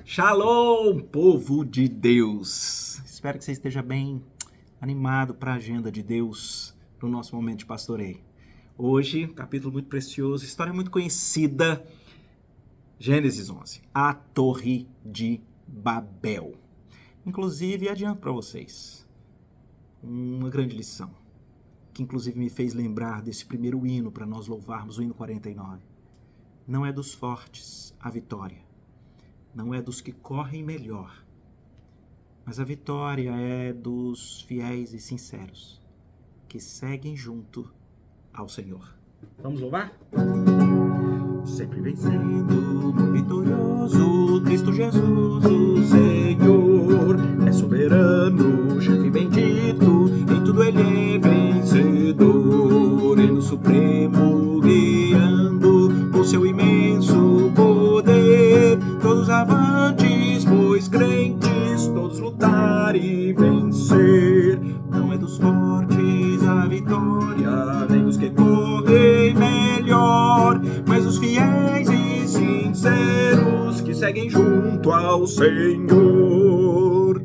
Shalom, povo de Deus! Espero que você esteja bem animado para a agenda de Deus no nosso momento de pastoreio. Hoje, um capítulo muito precioso, história muito conhecida, Gênesis 11, a Torre de Babel. Inclusive, adianto para vocês uma grande lição, que inclusive me fez lembrar desse primeiro hino para nós louvarmos, o hino 49. Não é dos fortes a vitória, não é dos que correm melhor, mas a vitória é dos fiéis e sinceros, que seguem junto ao Senhor. Vamos louvar? Sempre vencendo, vitorioso, Cristo Jesus, o Senhor, é soberano, chefe bendito, em tudo Ele é vencedor, e no Supremo guiando, com seu imenso poder, todos avantes, pois crentes, todos lutar e vencer. Não é dos fortes a vitória, nem dos que correm melhor, mas os fiéis e sinceros que seguem junto ao Senhor.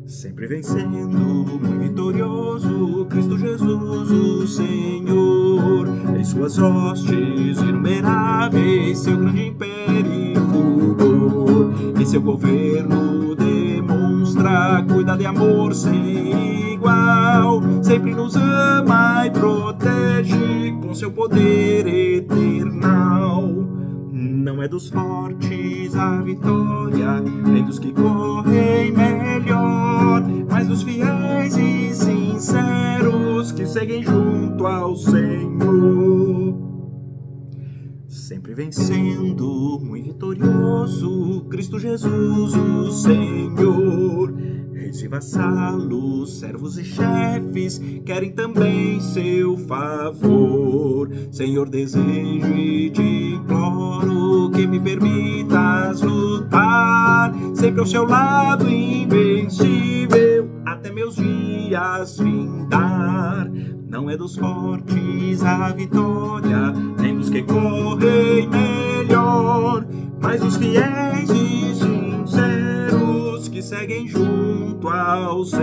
Sempre vencendo, muito vitorioso, Cristo Jesus, o Senhor. Em suas hostes inumeráveis, seu grande império e fulgor. Em seu governo demonstra cuidado e amor sem igual. Sempre nos ama e protege com seu poder eternal. Não é dos fortes a vitória, nem dos que correm melhor, mas dos fiéis e sinceros que seguem junto ao Senhor. Sempre vencendo, muito vitorioso, Cristo Jesus, o Senhor. Reis e vassalos, servos e chefes querem também seu favor. Senhor, desejo e te imploro que me permitas lutar sempre ao seu lado invencível até meus dias findar. Não é dos fortes a vitória, nem dos que correm melhor, mas dos fiéis e sinceros que seguem junto ao Senhor.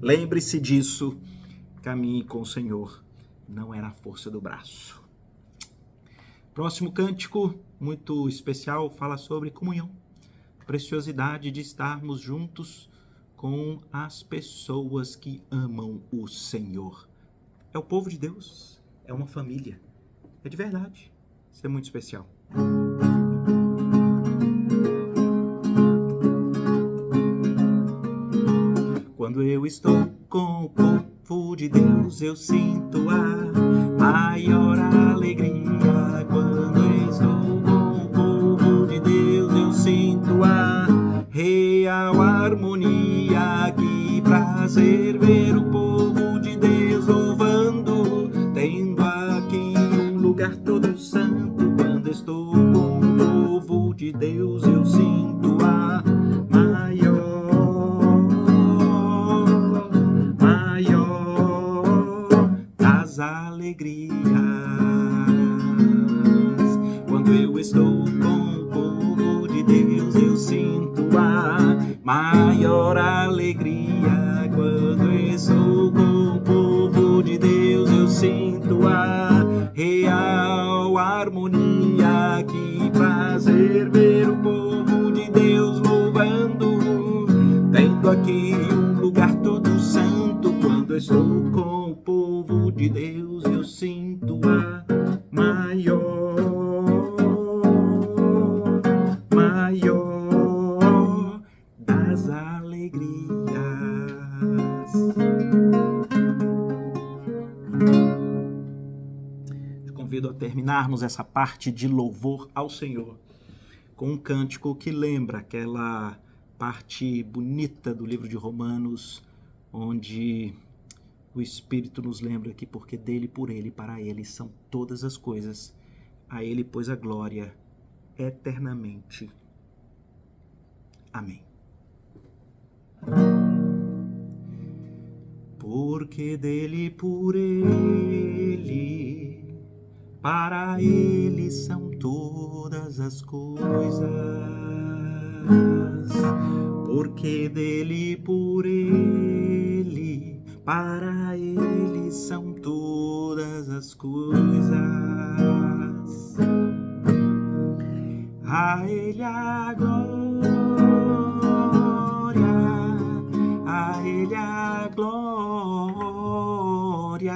Lembre-se disso, caminhe com o Senhor, não é na força do braço. Próximo cântico, muito especial, fala sobre comunhão, preciosidade de estarmos juntos com as pessoas que amam o Senhor. É o povo de Deus, é uma família, é de verdade, isso é muito especial. Quando eu estou com o povo de Deus, eu sinto a maior alegria. Quando eu estou com o povo de Deus, eu sinto a real harmonia. Que prazer ver o povo de Deus louvando, tendo aqui um lugar todo santo. Quando estou com o povo de Deus, eu sinto a maior das alegrias. Quando eu estou com o povo de Deus, eu sinto a maior alegria. Quando eu estou com o povo de Deus, eu sinto a real harmonia. Que prazer ver o povo de Deus louvando, tendo aqui um lugar todo santo. Quando eu estou com o povo de Deus, eu sinto a maior das alegrias. Te convido a terminarmos essa parte de louvor ao Senhor com um cântico que lembra aquela parte bonita do livro de Romanos, onde o Espírito nos lembra que porque dele, por ele e para ele são todas as coisas, a ele pois a glória eternamente. Amém. Porque dele, por ele, para ele são todas todas as coisas, porque dele, por ele, para ele são todas as coisas. A ele a glória, a ele a glória,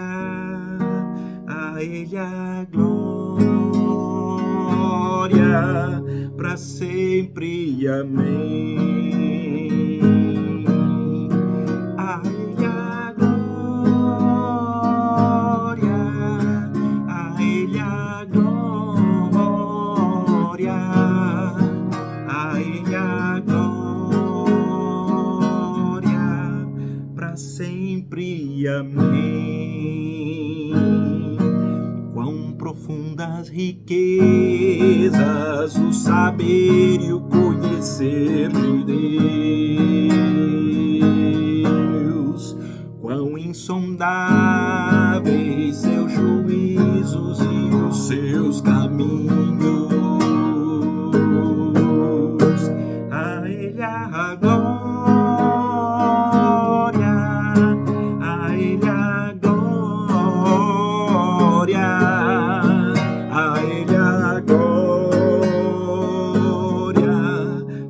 a ele a glória, para sempre, amém. A ele a glória, a ele a glória, a ele a glória, para sempre, amém. Quão profundas riquezas o saber e o conhecer de Deus, quão insondáveis seus juízos e os seus caminhos. A ele a glória, a ele a glória, a ele a glória,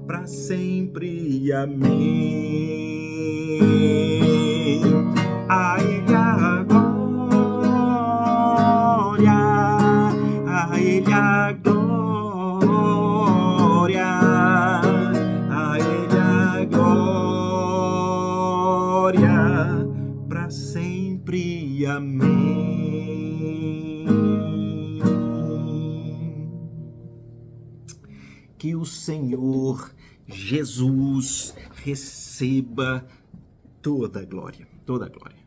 para sempre, amém. A ele a glória, a ele a glória, a ele a glória, para sempre, amém. Que o Senhor Jesus receba toda a glória, toda a glória.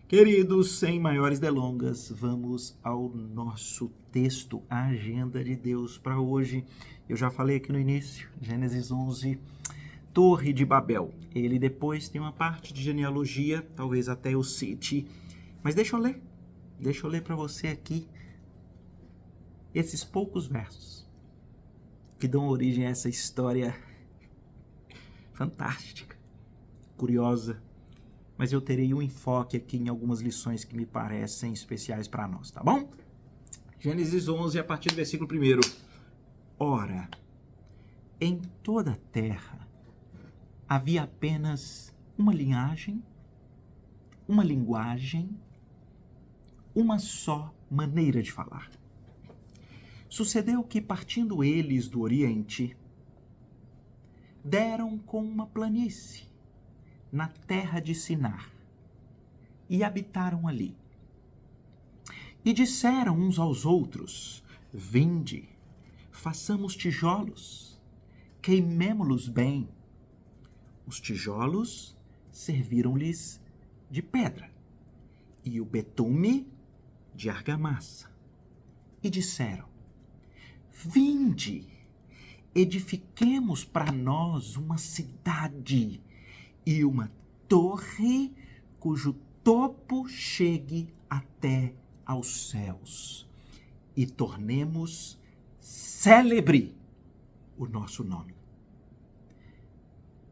Queridos, sem maiores delongas, vamos ao nosso texto, a agenda de Deus para hoje. Eu já falei aqui no início, Gênesis 11, Torre de Babel. Ele depois tem uma parte de genealogia, talvez até eu cite, mas deixa eu ler para você aqui esses poucos versos que dão origem a essa história fantástica, curiosa, mas eu terei um enfoque aqui em algumas lições que me parecem especiais para nós, tá bom? Gênesis 11, a partir do versículo 1. Ora, em toda a terra havia apenas uma linhagem, uma linguagem, uma só maneira de falar. Sucedeu que, partindo eles do Oriente, deram com uma planície na terra de Sinar e habitaram ali. E disseram uns aos outros: vinde, façamos tijolos, queimemo-los bem. Os tijolos serviram-lhes de pedra e o betume de argamassa. E disseram: vinde, edifiquemos para nós uma cidade e uma torre cujo topo chegue até aos céus, e tornemos célebre o nosso nome,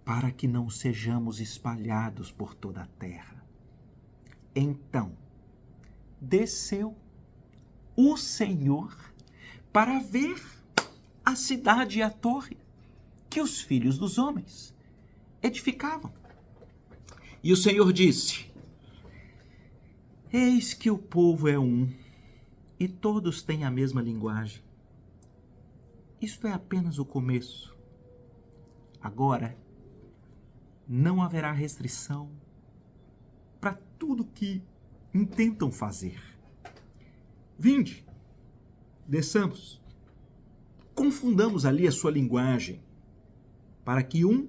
para que não sejamos espalhados por toda a terra. Então desceu o Senhor para ver a cidade e a torre que os filhos dos homens edificavam. E o Senhor disse: eis que o povo é um, e todos têm a mesma linguagem. Isto é apenas o começo. Agora, não haverá restrição para tudo que intentam fazer. Vinde, desçamos, confundamos ali a sua linguagem, para que um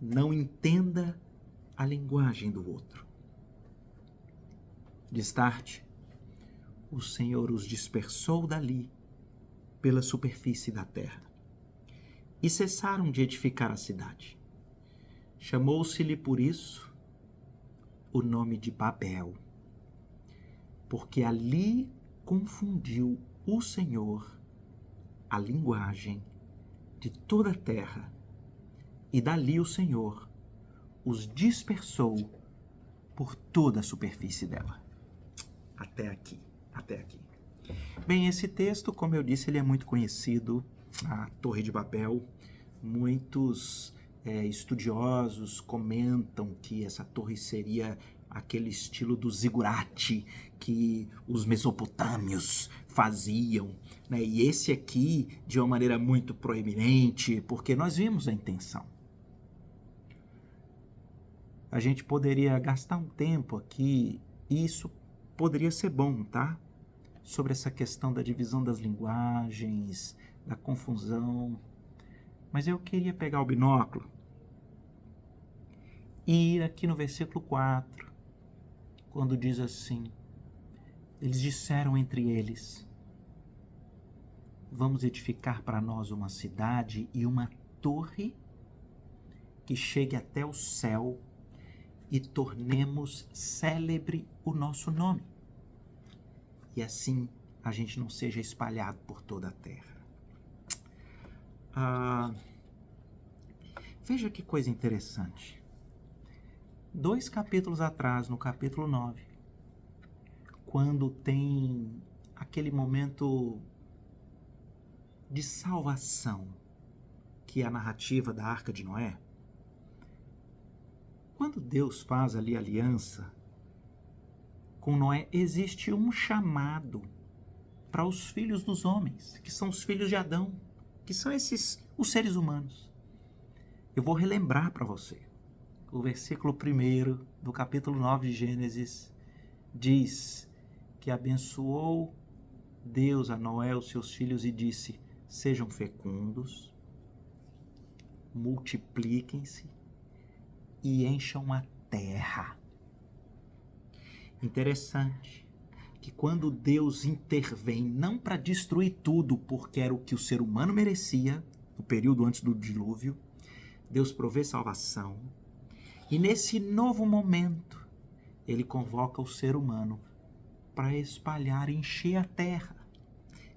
não entenda a linguagem do outro. Destarte, o Senhor os dispersou dali pela superfície da terra, e cessaram de edificar a cidade. Chamou-se-lhe por isso o nome de Babel, porque ali confundiu o Senhor a linguagem de toda a terra, e dali o Senhor os dispersou por toda a superfície dela. Até aqui. Bem, esse texto, como eu disse, ele é muito conhecido, a Torre de Babel. Muitos estudiosos comentam que essa torre seria aquele estilo do zigurate que os mesopotâmios faziam, né? E esse aqui, de uma maneira muito proeminente, porque nós vimos a intenção. A gente poderia gastar um tempo aqui, e isso poderia ser bom, tá? Sobre essa questão da divisão das linguagens, da confusão. Mas eu queria pegar o binóculo e ir aqui no versículo 4, quando diz assim: eles disseram entre eles, vamos edificar para nós uma cidade e uma torre que chegue até o céu e tornemos célebre o nosso nome. E assim a gente não seja espalhado por toda a terra. Veja que coisa interessante. 2 capítulos atrás, no capítulo 9, quando tem aquele momento de salvação, que é a narrativa da Arca de Noé, quando Deus faz ali aliança com Noé, existe um chamado para os filhos dos homens, que são os filhos de Adão, que são os seres humanos. Eu vou relembrar para você. O versículo 1 do capítulo 9 de Gênesis diz que abençoou Deus a Noé, os seus filhos, e disse: sejam fecundos, multipliquem-se e encham a terra. Interessante que quando Deus intervém, não para destruir tudo, porque era o que o ser humano merecia, no período antes do dilúvio, Deus provê salvação. E nesse novo momento, ele convoca o ser humano para espalhar, encher a terra,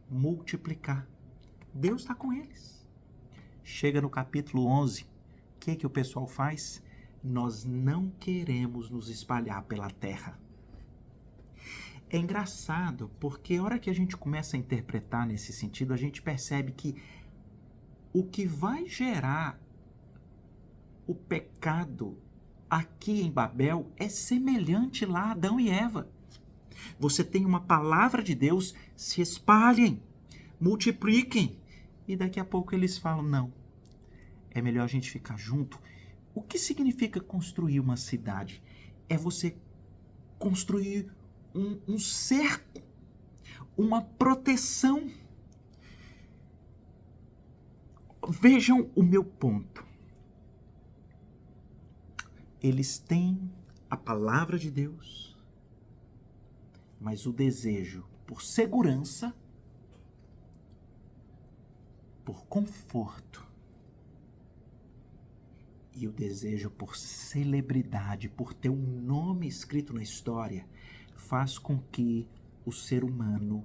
multiplicar. Deus está com eles. Chega no capítulo 11, o que o pessoal faz? Nós não queremos nos espalhar pela terra. É engraçado, porque a hora que a gente começa a interpretar nesse sentido, a gente percebe que o que vai gerar o pecado aqui em Babel é semelhante lá a Adão e Eva. Você tem uma palavra de Deus, se espalhem, multipliquem. E daqui a pouco eles falam, não, é melhor a gente ficar junto. O que significa construir uma cidade? É você construir um cerco, uma proteção. Vejam o meu ponto. Eles têm a palavra de Deus, mas o desejo por segurança, por conforto, e o desejo por celebridade, por ter um nome escrito na história, faz com que o ser humano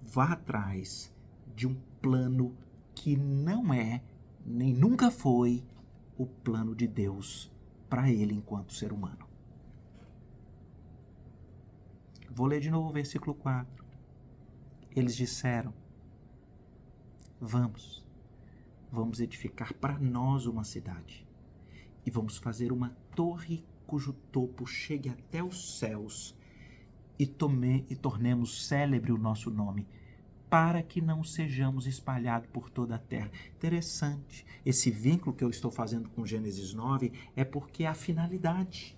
vá atrás de um plano que não é, nem nunca foi, o plano de Deus para ele enquanto ser humano. Vou ler de novo o versículo 4. Eles disseram, vamos edificar para nós uma cidade e vamos fazer uma torre cujo topo chegue até os céus e tornemos célebre o nosso nome, para que não sejamos espalhados por toda a terra. Interessante. Esse vínculo que eu estou fazendo com Gênesis 9 é porque é a finalidade.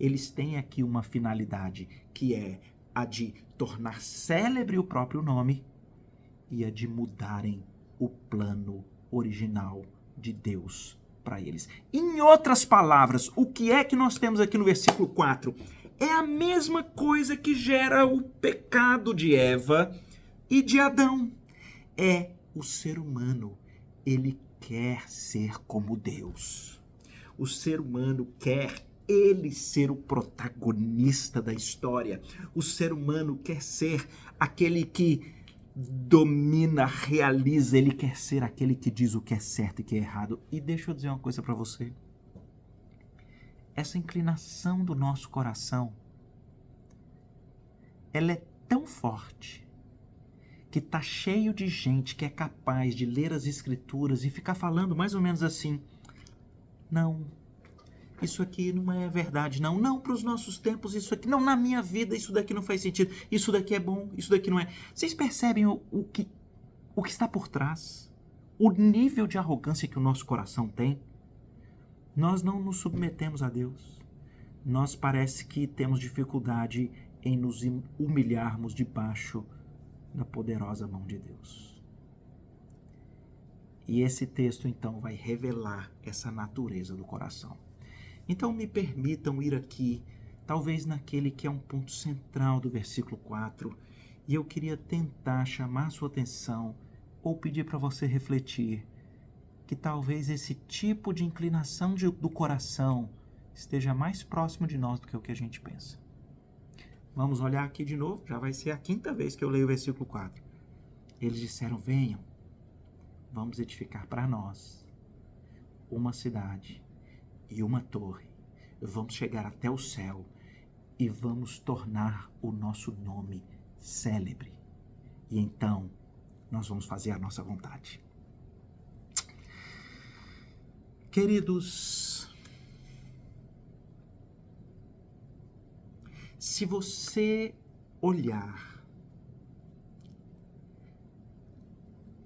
Eles têm aqui uma finalidade, que é a de tornar célebre o próprio nome e a de mudarem o plano original de Deus para eles. Em outras palavras, o que é que nós temos aqui no versículo 4? É a mesma coisa que gera o pecado de Eva e de Adão. É o ser humano, ele quer ser como Deus. O ser humano quer ele ser o protagonista da história. O ser humano quer ser aquele que domina, realiza, ele quer ser aquele que diz o que é certo e o que é errado. E deixa eu dizer uma coisa para você. Essa inclinação do nosso coração, ela é tão forte que tá cheio de gente que é capaz de ler as escrituras e ficar falando mais ou menos assim: não, isso aqui não é verdade, não para os nossos tempos, isso aqui, não, na minha vida isso daqui não faz sentido, isso daqui é bom, isso daqui não é. Vocês percebem o que está por trás? O nível de arrogância que o nosso coração tem? Nós não nos submetemos a Deus. Nós parece que temos dificuldade em nos humilharmos debaixo da poderosa mão de Deus. E esse texto, então, vai revelar essa natureza do coração. Então, me permitam ir aqui, talvez naquele que é um ponto central do versículo 4, e eu queria tentar chamar a sua atenção ou pedir para você refletir que talvez esse tipo de inclinação do coração esteja mais próximo de nós do que o que a gente pensa. Vamos olhar aqui de novo, já vai ser a 5ª vez que eu leio o versículo 4. Eles disseram: venham, vamos edificar para nós uma cidade e uma torre. Vamos chegar até o céu e vamos tornar o nosso nome célebre. E então nós vamos fazer a nossa vontade. Queridos, se você olhar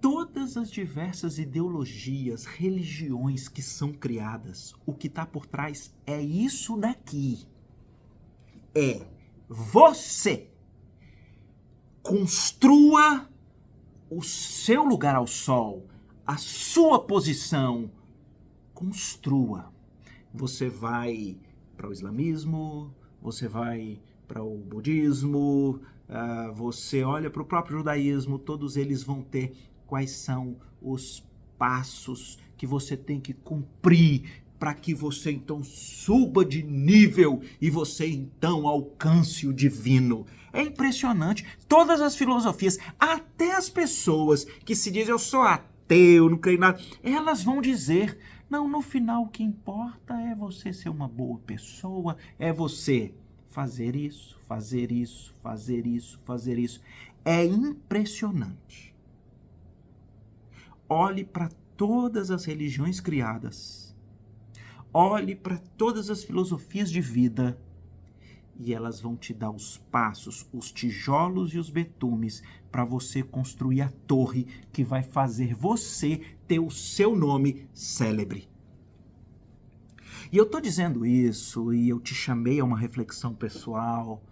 todas as diversas ideologias, religiões que são criadas, o que está por trás é isso daqui. É você construa o seu lugar ao sol, a sua posição, construa. Você vai para o islamismo, você vai para o budismo, você olha para o próprio judaísmo, todos eles vão ter quais são os passos que você tem que cumprir para que você então suba de nível e você então alcance o divino. É impressionante. Todas as filosofias, até as pessoas que se dizem eu sou ateu, não creio em nada, elas vão dizer: não, no final o que importa é você ser uma boa pessoa, é você fazer isso, fazer isso, fazer isso, fazer isso. É impressionante. Olhe para todas as religiões criadas, olhe para todas as filosofias de vida e elas vão te dar os passos, os tijolos e os betumes para você construir a torre que vai fazer você ter o seu nome célebre. E eu estou dizendo isso e eu te chamei a uma reflexão pessoal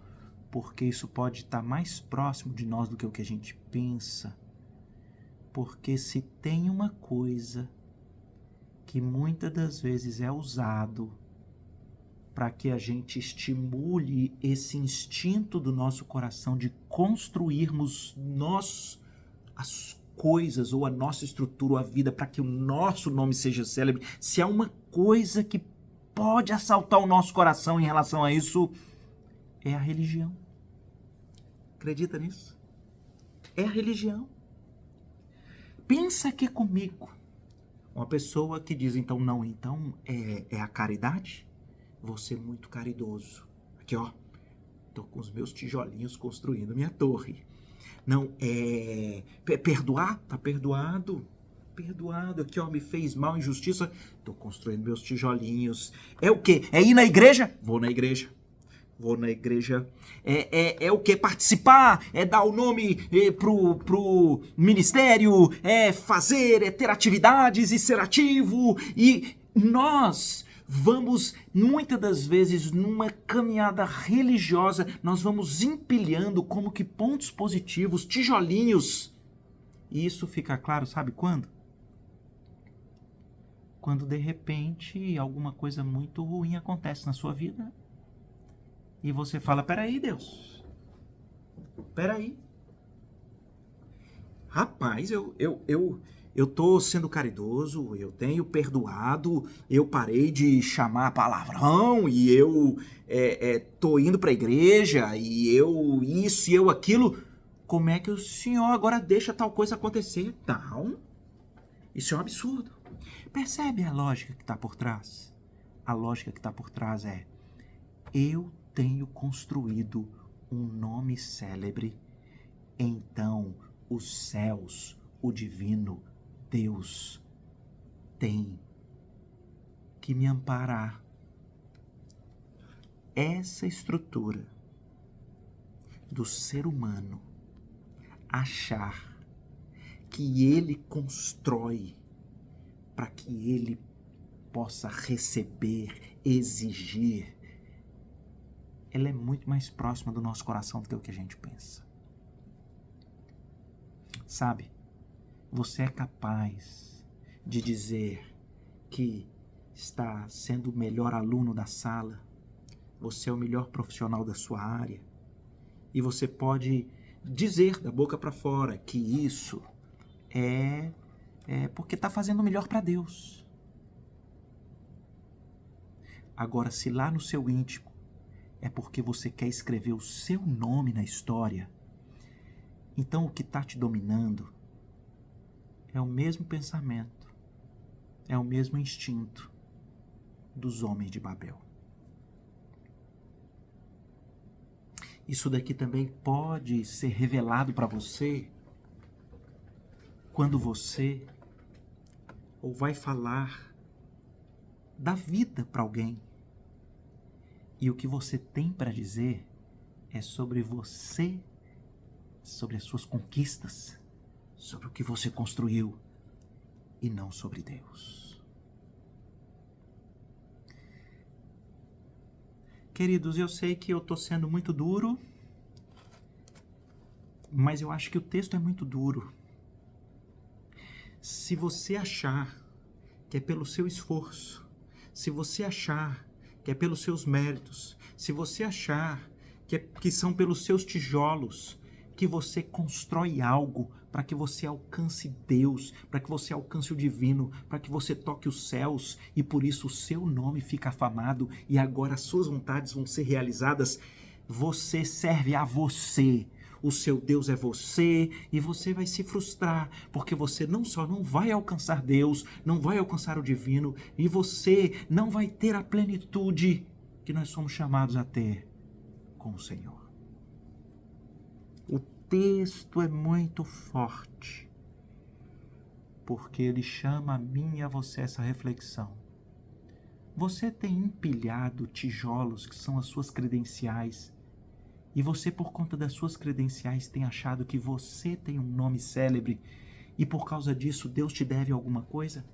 porque isso pode estar mais próximo de nós do que o que a gente pensa. Porque se tem uma coisa que muitas das vezes é usado para que a gente estimule esse instinto do nosso coração de construirmos nós as coisas ou a nossa estrutura ou a vida para que o nosso nome seja célebre, se há uma coisa que pode assaltar o nosso coração em relação a isso, é a religião. Acredita nisso? É a religião. Pensa aqui comigo. Uma pessoa que diz, então, não, então é a caridade? Vou ser muito caridoso. Aqui, ó, tô com os meus tijolinhos construindo minha torre. Não, perdoar? Tá perdoado. Perdoado. Aqui, ó, me fez mal, injustiça. Tô construindo meus tijolinhos. É o quê? É ir na igreja? Vou na igreja. Vou na igreja. É o quê? Participar? É dar o nome pro ministério? É fazer? É ter atividades e ser ativo? E nós vamos, muitas das vezes, numa caminhada religiosa, nós vamos empilhando como que pontos positivos, tijolinhos. E isso fica claro, sabe quando? Quando, de repente, alguma coisa muito ruim acontece na sua vida. E você fala, peraí, Deus. Peraí. Rapaz, eu tô sendo caridoso, eu tenho perdoado, eu parei de chamar palavrão e eu tô indo pra igreja e eu isso e eu aquilo. Como é que o senhor agora deixa tal coisa acontecer? Não, isso é um absurdo. Percebe a lógica que está por trás? A lógica que está por trás é: eu tenho construído um nome célebre, então os céus, o divino, Deus, tem que me amparar. Essa estrutura do ser humano achar que ele constrói para que ele possa receber, exigir, ela é muito mais próxima do nosso coração do que o que a gente pensa. Sabe, você é capaz de dizer que está sendo o melhor aluno da sala, você é o melhor profissional da sua área, e você pode dizer da boca para fora que isso é porque está fazendo o melhor para Deus. Agora, se lá no seu íntimo é porque você quer escrever o seu nome na história, então o que está te dominando é o mesmo pensamento, é o mesmo instinto dos homens de Babel. Isso daqui também pode ser revelado para você quando você ou vai falar da vida para alguém e o que você tem para dizer é sobre você, sobre as suas conquistas, sobre o que você construiu e não sobre Deus. Queridos, eu sei que eu estou sendo muito duro, mas eu acho que o texto é muito duro. Se você achar que é pelo seu esforço, se você achar que é pelos seus méritos, se você achar que são pelos seus tijolos que você constrói algo para que você alcance Deus, para que você alcance o divino, para que você toque os céus e por isso o seu nome fica afamado e agora as suas vontades vão ser realizadas, você serve a você. O seu Deus é você e você vai se frustrar, porque você não só não vai alcançar Deus, não vai alcançar o divino e você não vai ter a plenitude que nós somos chamados a ter com o Senhor. O texto é muito forte, porque ele chama a mim e a você essa reflexão. Você tem empilhado tijolos que são as suas credenciais, e você, por conta das suas credenciais, tem achado que você tem um nome célebre e por causa disso Deus te deve alguma coisa?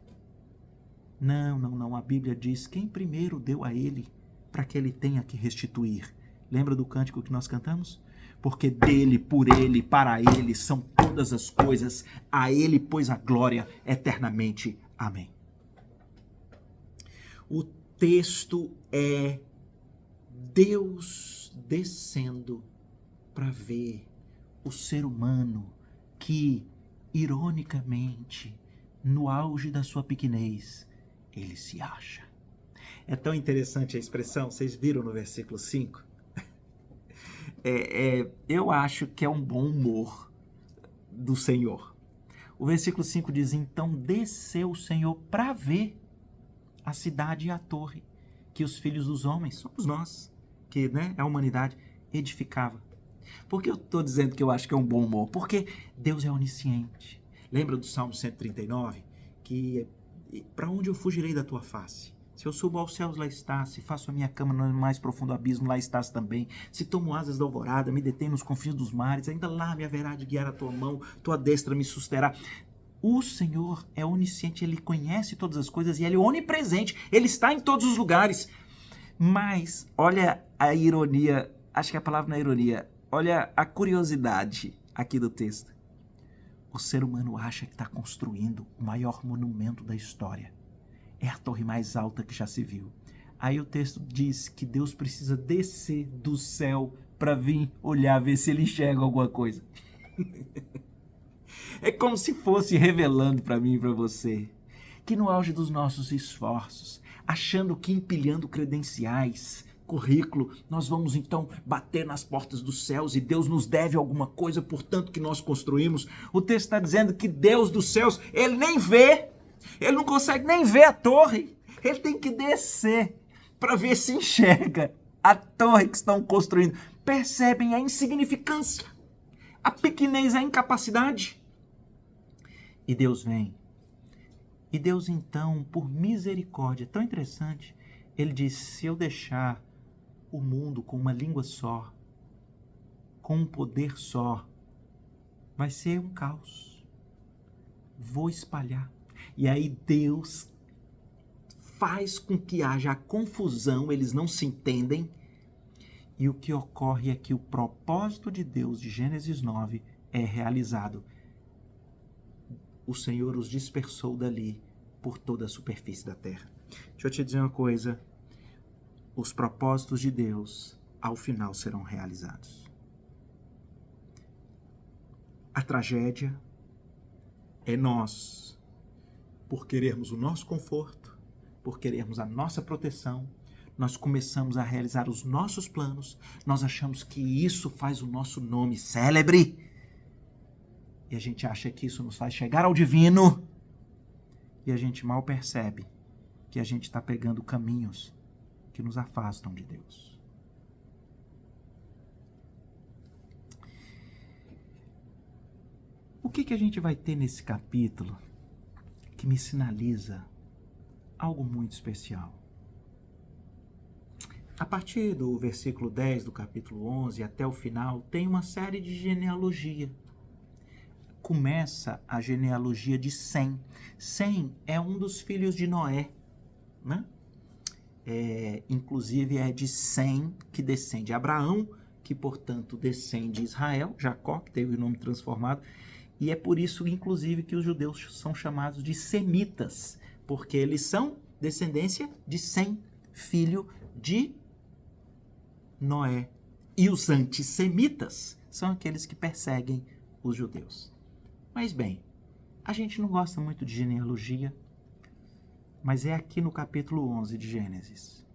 Não. A Bíblia diz quem primeiro deu a ele para que ele tenha que restituir. Lembra do cântico que nós cantamos? Porque dele, por ele, para ele são todas as coisas, a ele pois a glória eternamente. Amém. O texto é Deus descendo para ver o ser humano que, ironicamente, no auge da sua pequenez, ele se acha. É tão interessante a expressão, vocês viram no versículo 5? Eu acho que é um bom humor do Senhor. O versículo 5 diz, então desceu o Senhor para ver a cidade e a torre que os filhos dos homens, somos nós, que a humanidade edificava. Por que eu estou dizendo que eu acho que é um bom humor? Porque Deus é onisciente. Lembra do Salmo 139? Que para onde eu fugirei da tua face? Se eu subo aos céus, lá estás. Se faço a minha cama no mais profundo abismo, lá estás também. Se tomo asas da alvorada, me detém nos confins dos mares, ainda lá me haverá de guiar a tua mão, tua destra me susterá. O Senhor é onisciente, Ele conhece todas as coisas e Ele é onipresente. Ele está em todos os lugares. Mas, olha a ironia, acho que a palavra não é ironia, olha a curiosidade aqui do texto. O ser humano acha que está construindo o maior monumento da história. É a torre mais alta que já se viu. Aí o texto diz que Deus precisa descer do céu para vir olhar, ver se ele enxerga alguma coisa. É como se fosse revelando para mim e para você que no auge dos nossos esforços, achando que empilhando credenciais currículo, nós vamos então bater nas portas dos céus e Deus nos deve alguma coisa, portanto que nós construímos. O texto está dizendo que Deus dos céus, ele nem vê, ele não consegue nem ver a torre, ele tem que descer para ver se enxerga a torre que estão construindo. Percebem a insignificância, a pequenez, a incapacidade. E Deus vem. E Deus então, por misericórdia, tão interessante, ele diz, se eu deixar o mundo com uma língua só, com um poder só, vai ser um caos. Vou espalhar. E aí Deus faz com que haja a confusão, eles não se entendem. E o que ocorre é que o propósito de Deus, de Gênesis 9, é realizado. O Senhor os dispersou dali por toda a superfície da terra. Deixa eu te dizer uma coisa. Os propósitos de Deus, ao final, serão realizados. A tragédia é nós, por querermos o nosso conforto, por querermos a nossa proteção, nós começamos a realizar os nossos planos, nós achamos que isso faz o nosso nome célebre, e a gente acha que isso nos faz chegar ao divino, e a gente mal percebe que a gente está pegando caminhos que nos afastam de Deus. O que a gente vai ter nesse capítulo que me sinaliza algo muito especial? A partir do versículo 10 do capítulo 11 até o final, tem uma série de genealogia. Começa a genealogia de Sem. Sem é um dos filhos de Noé, né? Inclusive é de Sem que descende Abraão, que portanto descende Israel, Jacó, que teve o nome transformado, e é por isso inclusive que os judeus são chamados de semitas, porque eles são descendência de Sem, filho de Noé. E os antissemitas são aqueles que perseguem os judeus. Mas bem, a gente não gosta muito de genealogia, mas é aqui no capítulo 11 de Gênesis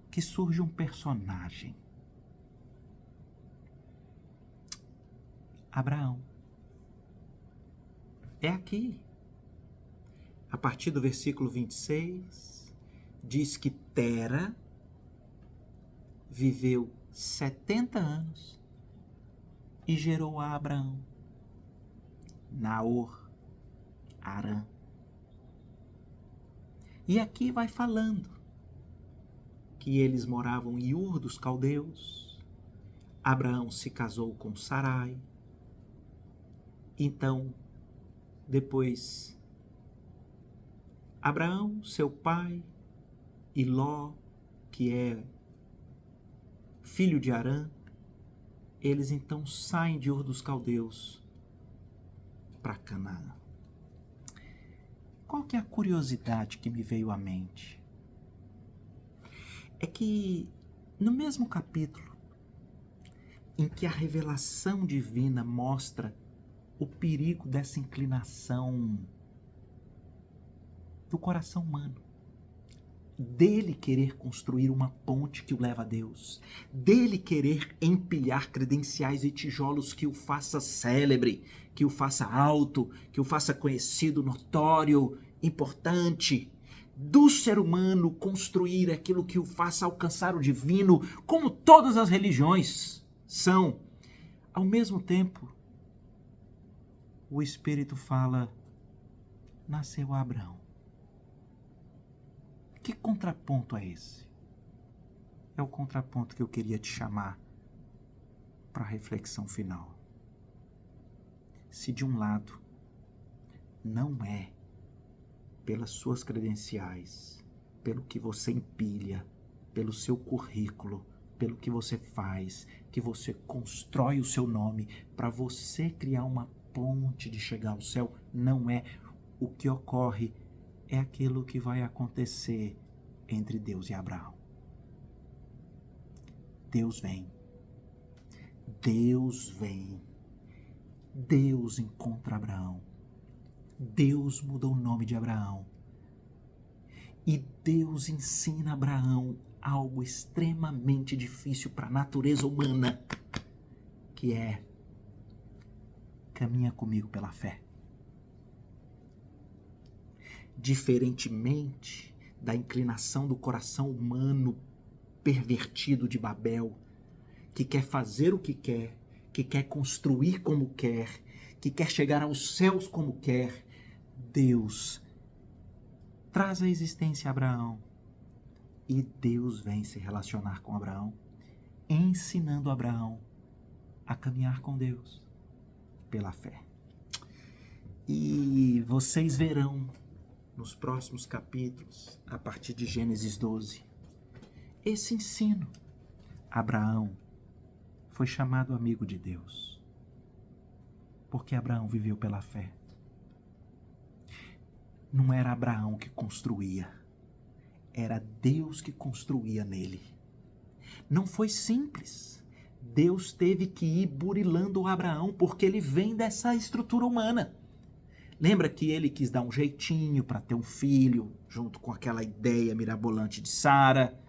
que surge um personagem. Abraão. É aqui. A partir do versículo 26, diz que Tera viveu 70 anos e gerou a Abraão, Naor, Harã. E aqui vai falando que eles moravam em Ur dos Caldeus. Abraão se casou com Sarai. Então, depois, Abraão, seu pai, e Ló, que é filho de Harã, eles então saem de Ur dos Caldeus para Canaã. Qual que é a curiosidade que me veio à mente? É que no mesmo capítulo em que a revelação divina mostra o perigo dessa inclinação do coração humano, dele querer construir uma ponte que o leva a Deus, dele querer empilhar credenciais e tijolos que o faça célebre, que o faça alto, que o faça conhecido, notório, importante, do ser humano construir aquilo que o faça alcançar o divino, como todas as religiões são. Ao mesmo tempo, o Espírito fala, nasceu Abraão. Que contraponto é esse? É o contraponto que eu queria te chamar para a reflexão final. Se de um lado não é pelas suas credenciais, pelo que você empilha, pelo seu currículo, pelo que você faz, que você constrói o seu nome para você criar uma ponte de chegar ao céu, não é. O que ocorre é aquilo que vai acontecer entre Deus e Abraão. Deus vem. Deus vem. Deus encontra Abraão. Deus muda o nome de Abraão. E Deus ensina a Abraão algo extremamente difícil para a natureza humana, que é: caminha comigo pela fé. Diferentemente da inclinação do coração humano pervertido de Babel, que quer fazer o que quer construir como quer, que quer chegar aos céus como quer, Deus traz à existência Abraão. E Deus vem se relacionar com Abraão, ensinando Abraão a caminhar com Deus pela fé. E vocês verão nos próximos capítulos, a partir de Gênesis 12, esse ensino. Abraão foi chamado amigo de Deus, porque Abraão viveu pela fé. Não era Abraão que construía, era Deus que construía nele. Não foi simples. Deus teve que ir burilando o Abraão, porque ele vem dessa estrutura humana. Lembra que ele quis dar um jeitinho para ter um filho, junto com aquela ideia mirabolante de Sara?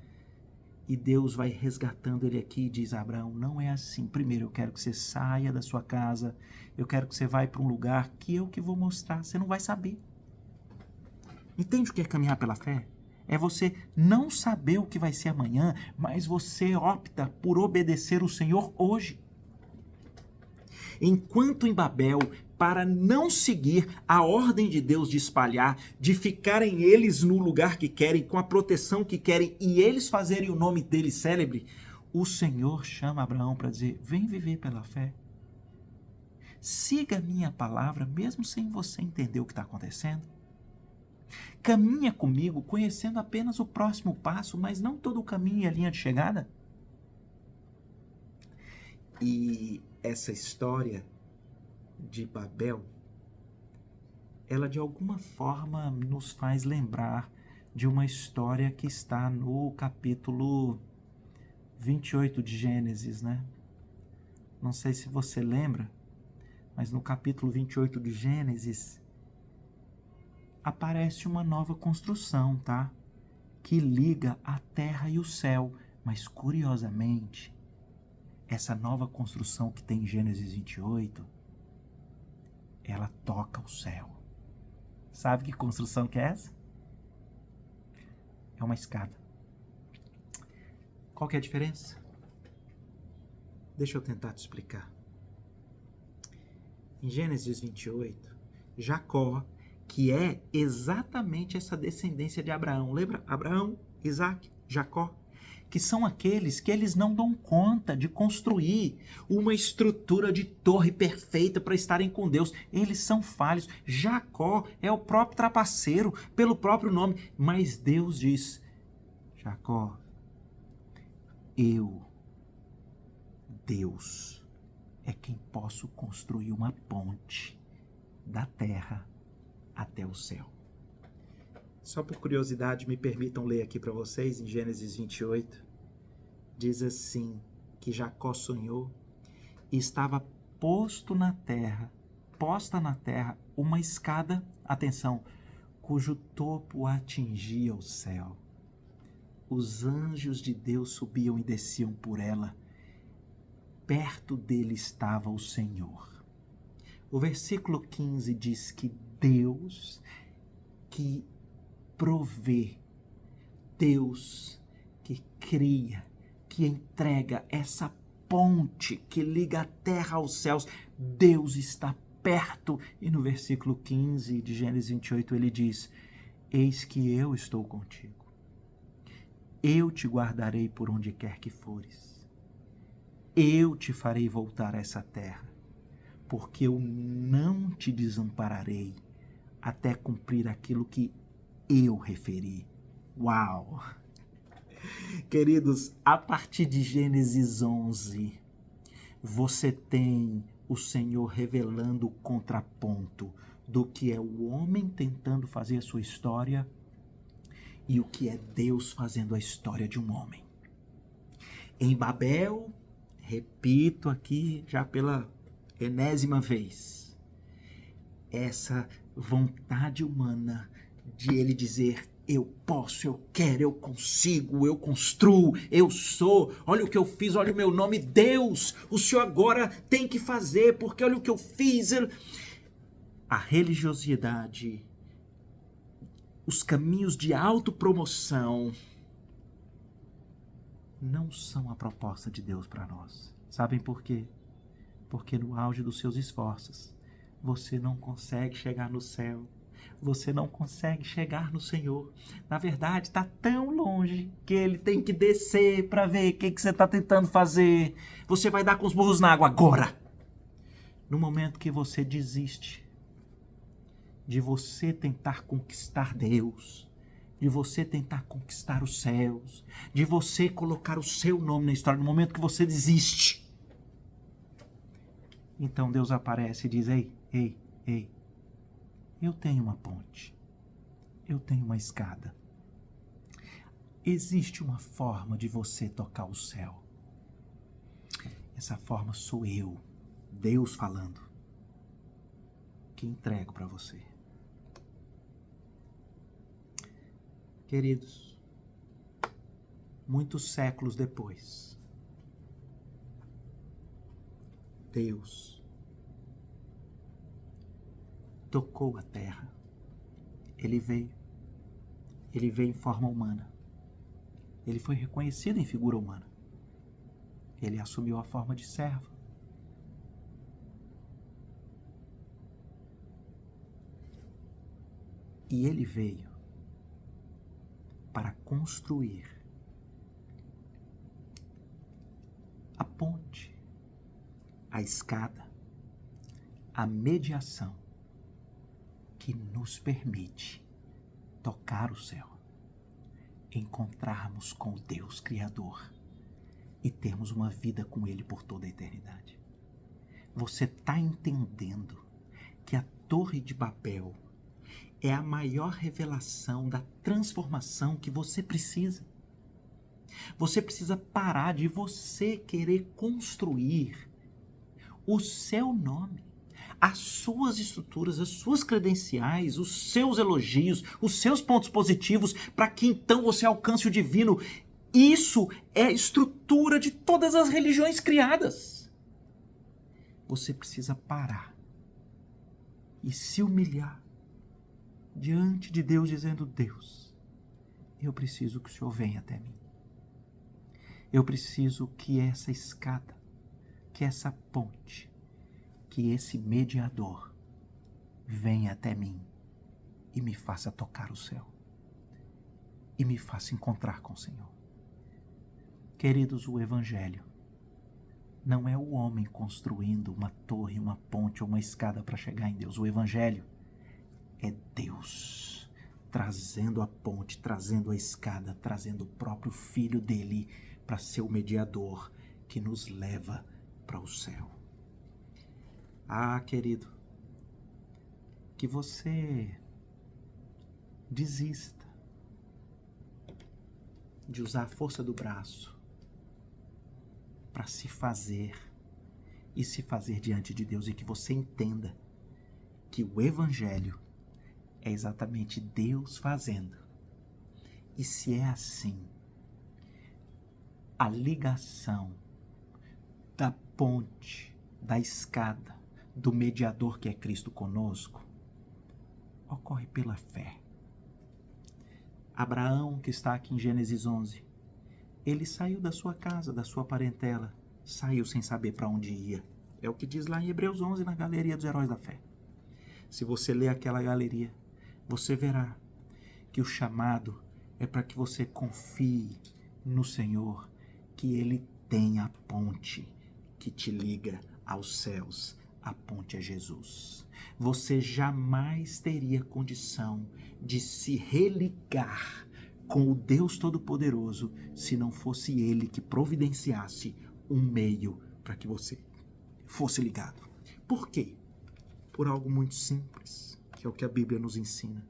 E Deus vai resgatando ele aqui e diz a Abraão: não é assim. Primeiro eu quero que você saia da sua casa, eu quero que você vá para um lugar que eu que vou mostrar, você não vai saber. Entende o que é caminhar pela fé? É você não saber o que vai ser amanhã, mas você opta por obedecer o Senhor hoje. Enquanto em Babel, para não seguir a ordem de Deus de espalhar, de ficarem eles no lugar que querem, com a proteção que querem, e eles fazerem o nome dele célebre, o Senhor chama Abraão para dizer: vem viver pela fé. Siga a minha palavra, mesmo sem você entender o que está acontecendo. Caminha comigo, conhecendo apenas o próximo passo, mas não todo o caminho e a linha de chegada. E essa história de Babel, ela de alguma forma nos faz lembrar de uma história que está no capítulo 28 de Gênesis, né? Não sei se você lembra, mas no capítulo 28 de Gênesis aparece uma nova construção, tá? Que liga a terra e o céu. Mas, curiosamente, essa nova construção que tem em Gênesis 28, ela toca o céu. Sabe que construção que é essa? É uma escada. Qual que é a diferença? Deixa eu tentar te explicar. Em Gênesis 28, Jacó, que é exatamente essa descendência de Abraão. Lembra? Abraão, Isaac, Jacó. Que são aqueles que eles não dão conta de construir uma estrutura de torre perfeita para estarem com Deus. Eles são falhos. Jacó é o próprio trapaceiro, pelo próprio nome. Mas Deus diz: Jacó, Deus, é quem posso construir uma ponte da terra até o céu. Só por curiosidade, me permitam ler aqui para vocês, em Gênesis 28, diz assim, que Jacó sonhou e estava posta na terra, uma escada, atenção, cujo topo atingia o céu. Os anjos de Deus subiam e desciam por ela. Perto dele estava o Senhor. O versículo 15 diz que Deus que provê, Deus que cria, que entrega essa ponte que liga a terra aos céus, Deus está perto. E no versículo 15 de Gênesis 28 ele diz: eis que eu estou contigo, eu te guardarei por onde quer que fores, eu te farei voltar a essa terra, porque eu não te desampararei até cumprir aquilo que eu referi. Uau! Queridos, a partir de Gênesis 11, você tem o Senhor revelando o contraponto do que é o homem tentando fazer a sua história e o que é Deus fazendo a história de um homem. Em Babel, repito aqui já pela enésima vez, essa vontade humana de ele dizer: Eu posso, eu quero, eu consigo, eu construo, eu sou. Olha o que eu fiz, olha o meu nome. Deus, o Senhor agora tem que fazer, porque olha o que eu fiz. A religiosidade, os caminhos de autopromoção não são a proposta de Deus para nós. Sabem por quê? Porque no auge dos seus esforços, você não consegue chegar no céu. Você não consegue chegar no Senhor. Na verdade, está tão longe que Ele tem que descer para ver o que você está tentando fazer. Você vai dar com os burros na água agora. No momento que você desiste de você tentar conquistar Deus, de você tentar conquistar os céus, de você colocar o seu nome na história, no momento que você desiste, então Deus aparece e diz: ei, eu tenho uma ponte, eu tenho uma escada. Existe uma forma de você tocar o céu. Essa forma sou eu, Deus falando, que entrego para você. Queridos, muitos séculos depois, Deus tocou a terra. Ele veio em forma humana. Ele foi reconhecido em figura humana. Ele assumiu a forma de servo. E ele veio para construir a ponte, a escada, a mediação que nos permite tocar o céu, encontrarmos com o Deus Criador e termos uma vida com Ele por toda a eternidade. Você está entendendo que a Torre de Babel é a maior revelação da transformação que você precisa. Você precisa parar de você querer construir o seu nome, as suas estruturas, as suas credenciais, os seus elogios, os seus pontos positivos, para que então você alcance o divino. Isso é a estrutura de todas as religiões criadas. Você precisa parar e se humilhar diante de Deus, dizendo: Deus, eu preciso que o Senhor venha até mim. Eu preciso que essa escada, que essa ponte, que esse mediador venha até mim e me faça tocar o céu e me faça encontrar com o Senhor. Queridos, o Evangelho não é o homem construindo uma torre, uma ponte ou uma escada para chegar em Deus. O Evangelho é Deus trazendo a ponte, trazendo a escada, trazendo o próprio Filho dele para ser o mediador que nos leva para o céu. Ah, querido, que você desista de usar a força do braço para se fazer e se fazer diante de Deus, e que você entenda que o Evangelho é exatamente Deus fazendo. E se é assim, a ligação da ponte, da escada, do mediador que é Cristo conosco, ocorre pela fé. Abraão, que está aqui em Gênesis 11, ele saiu da sua casa, da sua parentela, saiu sem saber para onde ia. É o que diz lá em Hebreus 11, na galeria dos heróis da fé. Se você ler aquela galeria, você verá que o chamado é para que você confie no Senhor, que Ele tem a ponte que te liga aos céus. A ponte é Jesus. Você jamais teria condição de se religar com o Deus Todo-Poderoso se não fosse Ele que providenciasse um meio para que você fosse ligado. Por quê? Por algo muito simples, que é o que a Bíblia nos ensina.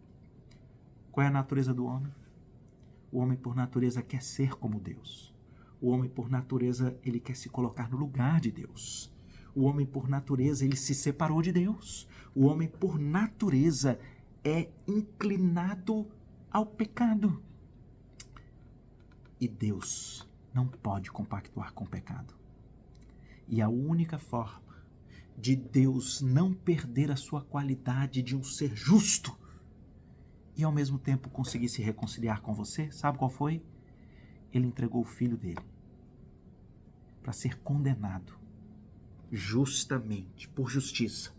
Qual é a natureza do homem? O homem, por natureza, quer ser como Deus. O homem, por natureza, ele quer se colocar no lugar de Deus. O homem, por natureza, ele se separou de Deus. O homem, por natureza, é inclinado ao pecado. E Deus não pode compactuar com o pecado. E a única forma de Deus não perder a sua qualidade de um ser justo e ao mesmo tempo conseguir se reconciliar com você, sabe qual foi? Ele entregou o filho dele para ser condenado justamente, por justiça,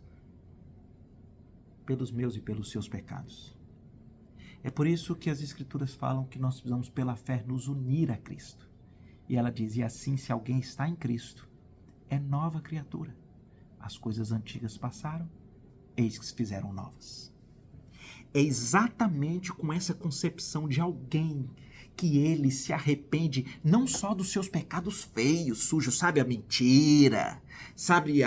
pelos meus e pelos seus pecados. É por isso que as Escrituras falam que nós precisamos, pela fé, nos unir a Cristo. E ela diz, e assim, se alguém está em Cristo, é nova criatura. As coisas antigas passaram, eis que se fizeram novas. É exatamente com essa concepção de alguém que ele se arrepende não só dos seus pecados feios, sujos, sabe, a mentira, sabe,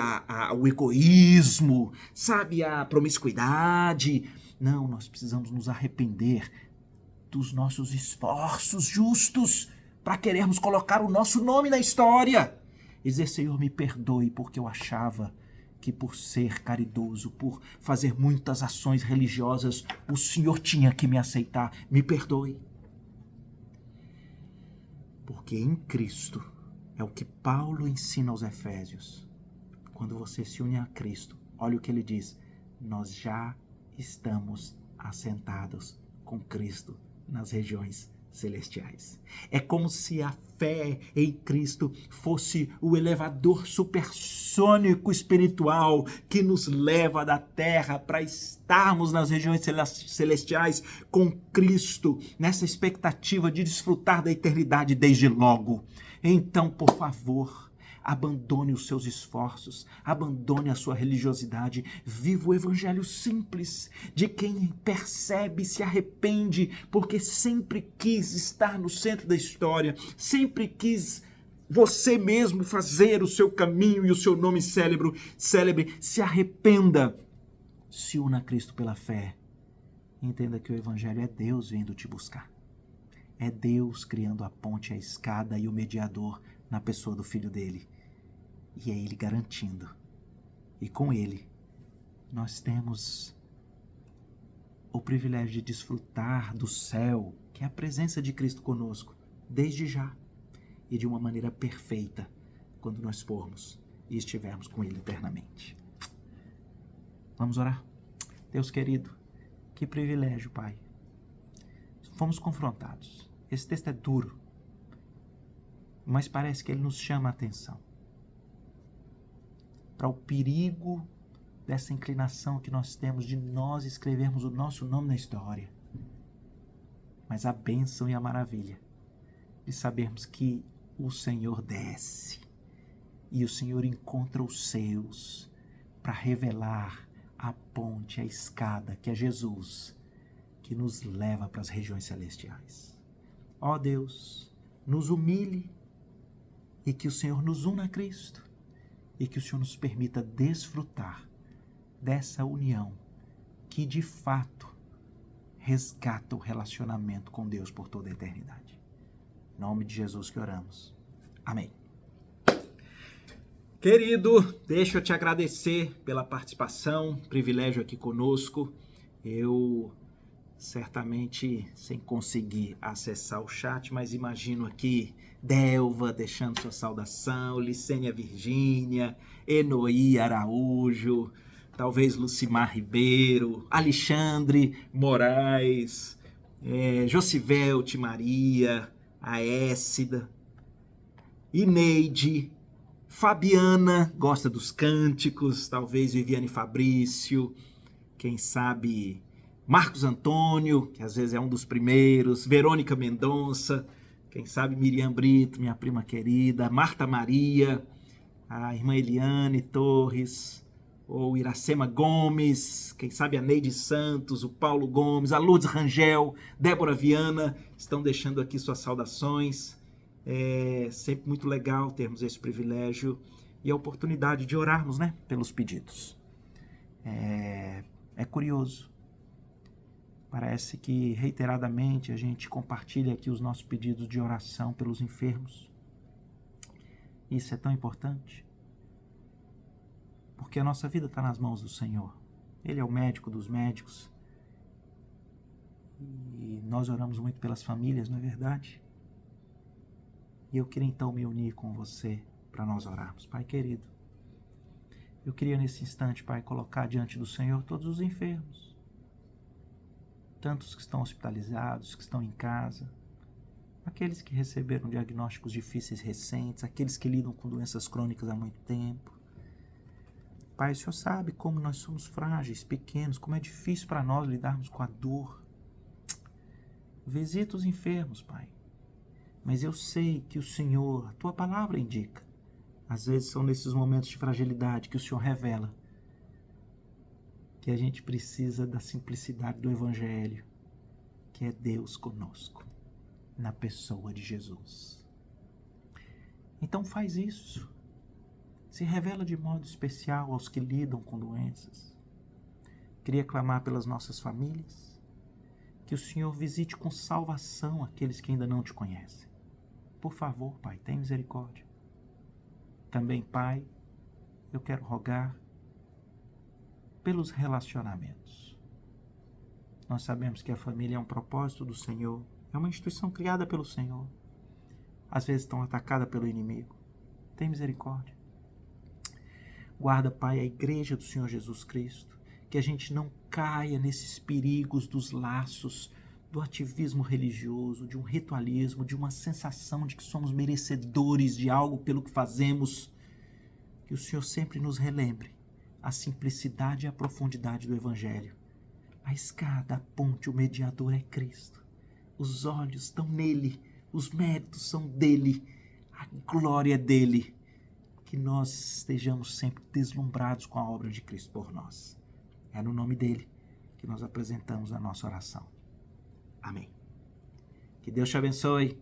o egoísmo, sabe, a promiscuidade. Não, nós precisamos nos arrepender dos nossos esforços justos para querermos colocar o nosso nome na história. Dizer, Senhor, me perdoe porque eu achava que por ser caridoso, por fazer muitas ações religiosas, o Senhor tinha que me aceitar. Me perdoe. Porque em Cristo, é o que Paulo ensina aos Efésios. Quando você se une a Cristo, olha o que ele diz. Nós já estamos assentados com Cristo nas regiões celestiais. É como se a fé em Cristo fosse o elevador supersônico espiritual que nos leva da terra para estarmos nas regiões celestiais com Cristo, nessa expectativa de desfrutar da eternidade desde logo. Então, por favor, abandone os seus esforços, abandone a sua religiosidade, viva o evangelho simples de quem percebe e se arrepende, porque sempre quis estar no centro da história, sempre quis você mesmo fazer o seu caminho e o seu nome célebre. Se arrependa, se una a Cristo pela fé. Entenda que o evangelho é Deus vindo te buscar. É Deus criando a ponte, a escada e o mediador na pessoa do Filho dele. E é Ele garantindo. E com Ele, nós temos o privilégio de desfrutar do céu, que é a presença de Cristo conosco, desde já. E de uma maneira perfeita, quando nós formos e estivermos com Ele eternamente. Vamos orar? Deus querido, que privilégio, Pai. Fomos confrontados. Esse texto é duro, mas parece que ele nos chama a atenção para o perigo dessa inclinação que nós temos de nós escrevermos o nosso nome na história. Mas a bênção e a maravilha de sabermos que o Senhor desce e o Senhor encontra os seus para revelar a ponte, a escada, que é Jesus, que nos leva para as regiões celestiais. Ó Deus, nos humilhe e que o Senhor nos una a Cristo e que o Senhor nos permita desfrutar dessa união que de fato resgata o relacionamento com Deus por toda a eternidade. Em nome de Jesus que oramos. Amém. Querido, deixa eu te agradecer pela participação, privilégio aqui conosco. Eu certamente sem conseguir acessar o chat, mas imagino aqui Delva deixando sua saudação, Licênia Virgínia, Enoí Araújo, talvez Lucimar Ribeiro, Alexandre Moraes, Josivelte Maria, Aécida, Ineide, Fabiana, gosta dos cânticos, talvez Viviane Fabrício, quem sabe Marcos Antônio, que às vezes é um dos primeiros, Verônica Mendonça, quem sabe Miriam Brito, minha prima querida, Marta Maria, a irmã Eliane Torres, ou Iracema Gomes, quem sabe a Neide Santos, o Paulo Gomes, a Lourdes Rangel, Débora Viana, estão deixando aqui suas saudações. É sempre muito legal termos esse privilégio e a oportunidade de orarmos, né, pelos pedidos. É curioso. Parece que reiteradamente a gente compartilha aqui os nossos pedidos de oração pelos enfermos. Isso é tão importante. Porque a nossa vida está nas mãos do Senhor. Ele é o médico dos médicos. E nós oramos muito pelas famílias, não é verdade? E eu queria então me unir com você para nós orarmos. Pai querido, eu queria nesse instante, Pai, colocar diante do Senhor todos os enfermos. Tantos que estão hospitalizados, que estão em casa, aqueles que receberam diagnósticos difíceis recentes, aqueles que lidam com doenças crônicas há muito tempo. Pai, o Senhor sabe como nós somos frágeis, pequenos, como é difícil para nós lidarmos com a dor. Visita os enfermos, Pai. Mas eu sei que o Senhor, a Tua palavra indica, às vezes são nesses momentos de fragilidade que o Senhor revela que a gente precisa da simplicidade do Evangelho, que é Deus conosco, na pessoa de Jesus. Então faz isso. Se revela de modo especial aos que lidam com doenças. Queria clamar pelas nossas famílias, que o Senhor visite com salvação aqueles que ainda não te conhecem. Por favor, Pai, tenha misericórdia. Também, Pai, eu quero rogar pelos relacionamentos. Nós sabemos que a família é um propósito do Senhor, é uma instituição criada pelo Senhor. Às vezes estão atacadas pelo inimigo. Tem misericórdia. Guarda, Pai, a igreja do Senhor Jesus Cristo, que a gente não caia nesses perigos dos laços, do ativismo religioso, de um ritualismo, de uma sensação de que somos merecedores de algo pelo que fazemos. Que o Senhor sempre nos relembre a simplicidade e a profundidade do Evangelho. A escada, a ponte, o mediador é Cristo. Os olhos estão nele, os méritos são dele, a glória é dele. Que nós estejamos sempre deslumbrados com a obra de Cristo por nós. É no nome dele que nós apresentamos a nossa oração. Amém. Que Deus te abençoe.